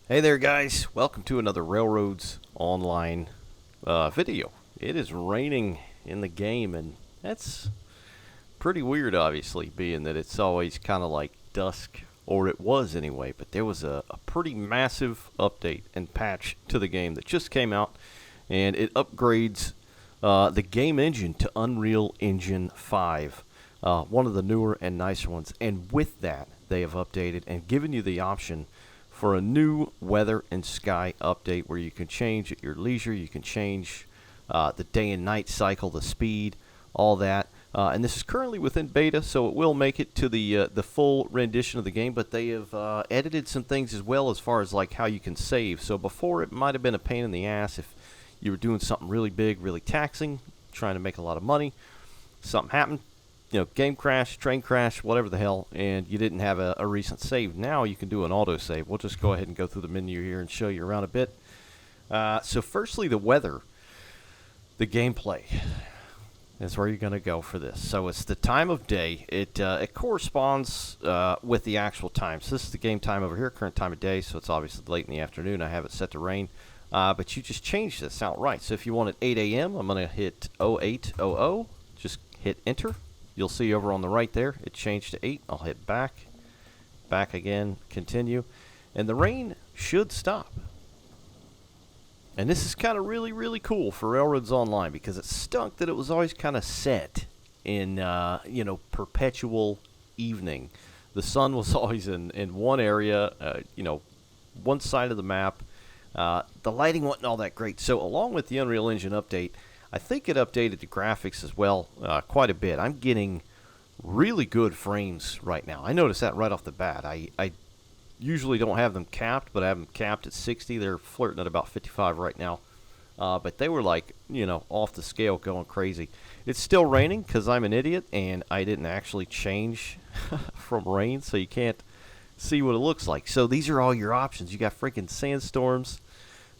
Hey there guys, welcome to another Railroads Online video. It is raining in the game, and that's pretty weird, obviously, being that it's always kind of like dusk, or it was anyway, but there was a pretty massive update and patch to the game that just came out, and it upgrades the game engine to Unreal Engine 5, one of the newer and nicer ones, and with that they have updated and given you the option for a new weather and sky update where you can change at your leisure. You can change the day and night cycle, the speed, all that. And this is currently within beta, so it will make it to the full rendition of the game. But they have edited some things as well, as far as like how you can save. So before, it might have been a pain in the ass if you were doing something really big, really taxing, trying to make a lot of money. Something happened. Game crash, train crash, whatever the hell, and you didn't have a recent save. Now you can do an autosave. We'll just go ahead and go through the menu here and show you around a bit. So firstly, the weather, the gameplay. That's where you're going to go for this. So it's the time of day. It corresponds with the actual time. So this is the game time over here, current time of day, so it's obviously late in the afternoon. I have it set to rain. But you just change this outright. So if you want it 8 a.m., I'm going to hit 0800. Just hit enter. You'll see over on the right there, it changed to 8. I'll hit back, back again, continue, and the rain should stop. And this is kind of really cool for Railroads Online, because it stunk that it was always kind of set in, perpetual evening. The sun was always in one area, one side of the map. The lighting wasn't all that great. So along with the Unreal Engine update, I think it updated the graphics as well quite a bit. I'm getting really good frames right now. I noticed that right off the bat. I usually don't have them capped, but I have them capped at 60. They're flirting at about 55 right now. But they were like, off the scale, going crazy. It's still raining because I'm an idiot, and I didn't actually change from rain, so you can't see what it looks like. So these are all your options. You got freaking sandstorms,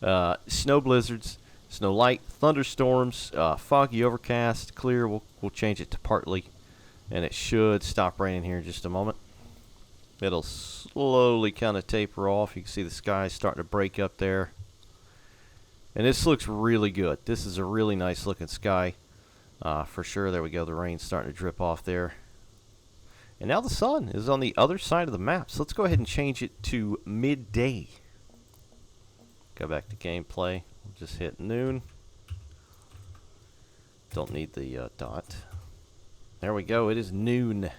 snow blizzards, snow light, thunderstorms, foggy, overcast, clear. We'll change it to partly, and it should stop raining here in just a moment. It'll slowly kind of taper off. You can see the sky starting to break up there. And this looks really good. This is a really nice looking sky for sure. There we go. The rain's starting to drip off there. And now the sun is on the other side of the map. So let's go ahead and change it to midday. Go back to gameplay. We'll just hit noon. Don't need the dot. There we go. It is noon.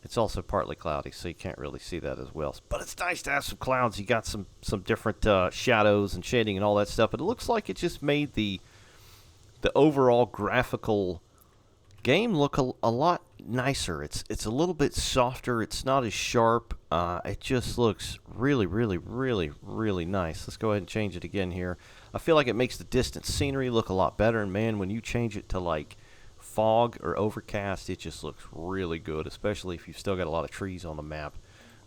It's also partly cloudy, so you can't really see that as well. But it's nice to have some clouds. You got some different shadows and shading and all that stuff. But it looks like it just made the overall graphical game look a lot nicer. It's a little bit softer. It's not as sharp. It just looks really nice. Let's go ahead and change it again here. I feel like it makes the distant scenery look a lot better. And man, when you change it to like fog or overcast, it just looks really good, especially if you've still got a lot of trees on the map,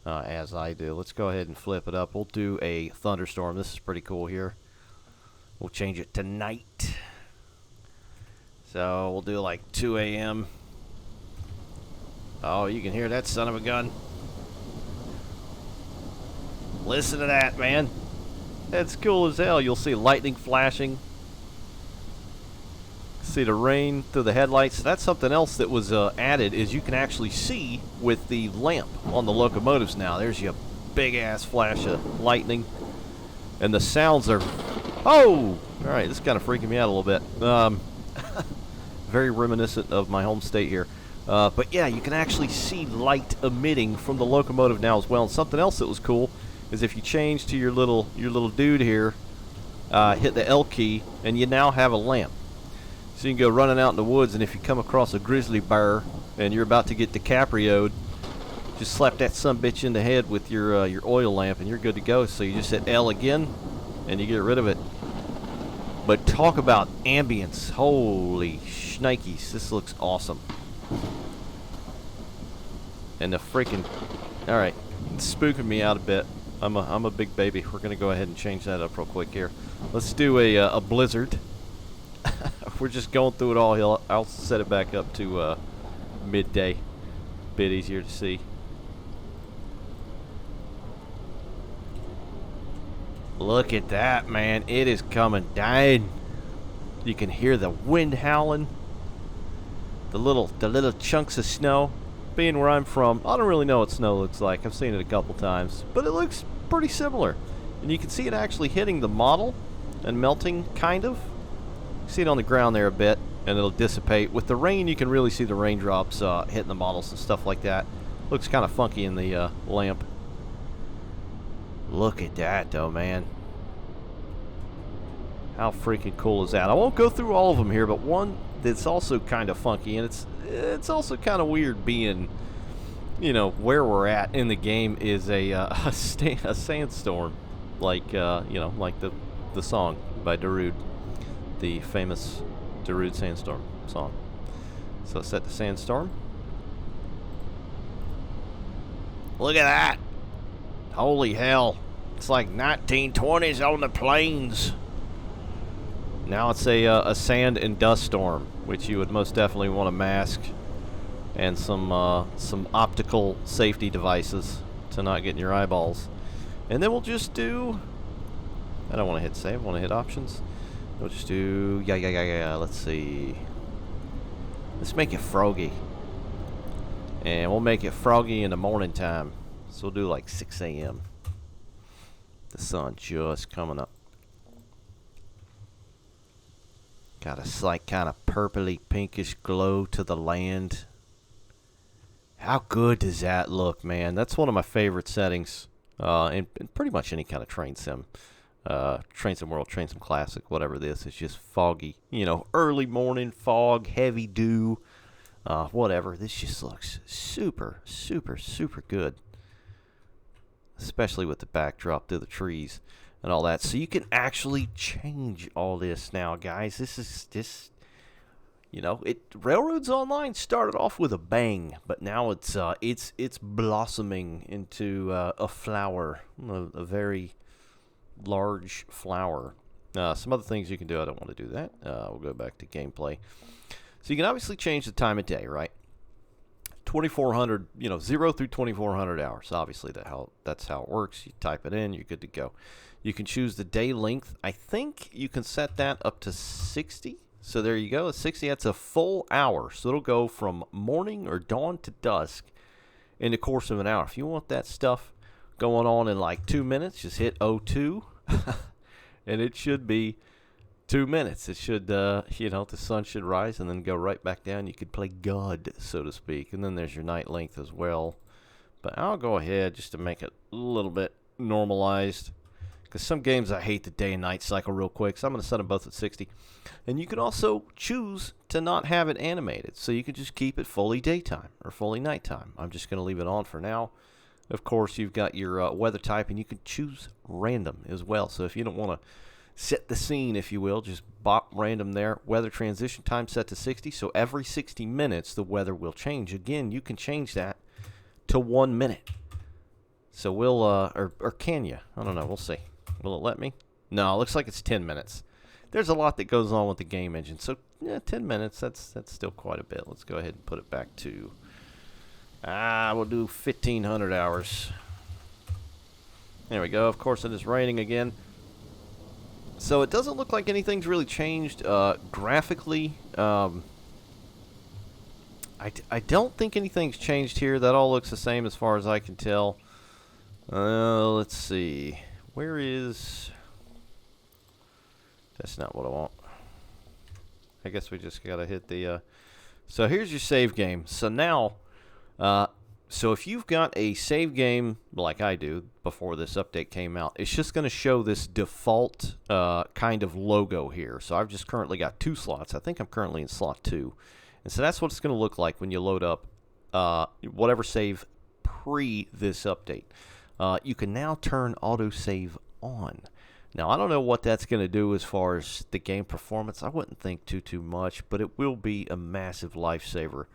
as I do. Let's go ahead and flip it up. We'll do a thunderstorm. This is pretty cool here. We'll change it to night. So we'll do like 2 a.m. Oh, you can hear that son of a gun. Listen to that, man. That's cool as hell. You'll see lightning flashing. See the rain through the headlights. That's something else that was added, is you can actually see with the lamp on the locomotives now. There's your big-ass flash of lightning. And the sounds are... Oh! Alright, this is kind of freaking me out a little bit. Very reminiscent of my home state here. But yeah, you can actually see light emitting from the locomotive now as well. And something else that was cool is if you change to your little dude here, hit the L key, and you now have a lamp. So you can go running out in the woods, and if you come across a grizzly bear and you're about to get DiCaprio'd, just slap that sumbitch in the head with your oil lamp, and you're good to go. So you just hit L again, and you get rid of it. But talk about ambience. Holy shnikes. This looks awesome. And the freaking... Alright. It's spooking me out a bit. I'm a big baby. We're going to go ahead and change that up real quick here. Let's do a blizzard. We're just going through it all here. I'll set it back up to midday. Bit easier to see. Look at that, man. It is coming down. You can hear the wind howling. The little chunks of snow. Being where I'm from, I don't really know what snow looks like. I've seen it a couple times, but it looks pretty similar. And you can see it actually hitting the model and melting, kind of. You see it on the ground there a bit, and it'll dissipate. With the rain, you can really see the raindrops hitting the models and stuff like that. Looks kind of funky in the lamp. Look at that, though, man. How freaking cool is that? I won't go through all of them here, but one that's also kind of funky, and it's also kind of weird being, you know, where we're at in the game is a sandstorm, like you know, like the song by Darude, the famous Darude Sandstorm song. So set the sandstorm. Look at that! Holy hell! It's like 1920s on the plains. Now it's a sand and dust storm, which you would most definitely want to mask, and some optical safety devices to not get in your eyeballs. And then we'll just do. I don't want to hit save. I want to hit options. We'll just do yeah. Let's see. Let's make it froggy, and we'll make it froggy in the morning time. So we'll do like 6 a.m. The sun just coming up. Got a slight kind of purpley pinkish glow to the land. How good does that look, man? That's one of my favorite settings in pretty much any kind of train sim. Train Sim World, Train Sim Classic, whatever this. It's just foggy. You know, early morning fog, heavy dew, whatever. This just looks super, super, super good. Especially with the backdrop through the trees and all that. So you can actually change all this now, guys. This is just, you know, Railroads Online started off with a bang, but now it's blossoming into a flower, a very large flower. Some other things you can do. I don't want to do that. We'll go back to gameplay. So you can obviously change the time of day, right? 2400, you know, 0 through 2400 hours. Obviously, that's how it works. You type it in, you're good to go. You can choose the day length. I think you can set that up to 60. So there you go. 60, that's a full hour. So it'll go from morning or dawn to dusk in the course of an hour. If you want that stuff going on in like 2 minutes, just hit 02 and it should be 2 minutes. It should, you know, the sun should rise and then go right back down. You could play God, so to speak. And then there's your night length as well. But I'll go ahead just to make it a little bit normalized. Because some games I hate the day and night cycle real quick. So I'm going to set them both at 60. And you can also choose to not have it animated. So you can just keep it fully daytime or fully nighttime. I'm just going to leave it on for now. Of course, you've got your weather type, and you can choose random as well. So if you don't want to set the scene, if you will, just bop random there. Weather transition time set to 60. So every 60 minutes, the weather will change. Again, you can change that to 1 minute. So we'll, or can you? I don't know. We'll see. Will it let me? No, it looks like it's 10 minutes. There's a lot that goes on with the game engine. So, yeah, 10 minutes, that's still quite a bit. Let's go ahead and put it back to, we'll do 1,500 hours. There we go. Of course, it is raining again. So it doesn't look like anything's really changed graphically. I don't think anything's changed here. That all looks the same as far as I can tell. Let's see. Where is... That's not what I want. I guess we just got to hit the... So here's your save game. So now... So if you've got a save game like I do before this update came out, it's just going to show this default kind of logo here. So I've just currently got 2 slots. I think I'm currently in slot 2. And so that's what it's going to look like when you load up whatever save pre this update. You can now turn autosave on. Now, I don't know what that's going to do as far as the game performance. I wouldn't think too much, but it will be a massive lifesaver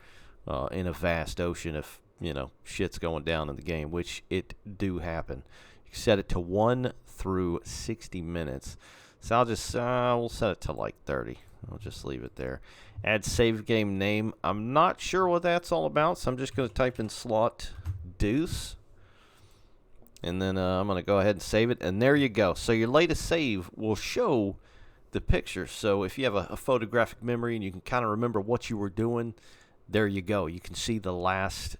in a vast ocean if, you know, shit's going down in the game, which it do happen. You can set it to 1 through 60 minutes. So I'll just, we'll set it to like 30. I'll just leave it there. Add save game name. I'm not sure what that's all about, so I'm just going to type in slot deuce. And then I'm going to go ahead and save it. And there you go. So your latest save will show the picture. So if you have a photographic memory and you can kind of remember what you were doing, there you go. You can see the last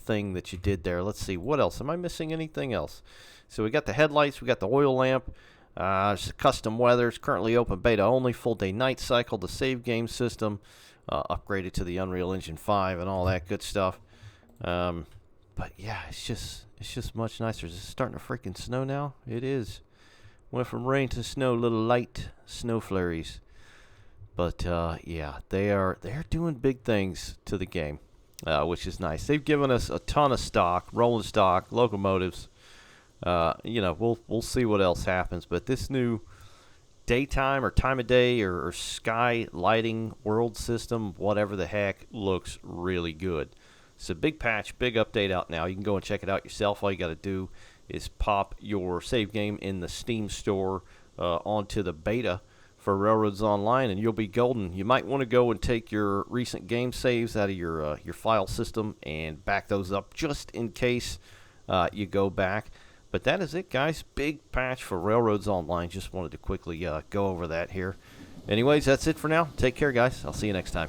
thing that you did there. Let's see. What else? Am I missing anything else? So we got the headlights. We got the oil lamp. It's custom weather. It's currently open beta only. Full day night cycle. The save game system. Upgraded to the Unreal Engine 5 and all that good stuff. But yeah, it's just much nicer. Is it starting to freaking snow now? It is. Went from rain to snow, little light snow flurries. But yeah, they're doing big things to the game, which is nice. They've given us a ton of stock, rolling stock, locomotives. We'll see what else happens. But this new daytime or time of day or sky lighting world system, whatever the heck, looks really good. It's a big patch, big update out now. You can go and check it out yourself. All you got to do is pop your save game in the Steam store onto the beta for Railroads Online, and you'll be golden. You might want to go and take your recent game saves out of your file system and back those up just in case you go back. But that is it, guys. Big patch for Railroads Online. Just wanted to quickly go over that here. Anyways, that's it for now. Take care, guys. I'll see you next time.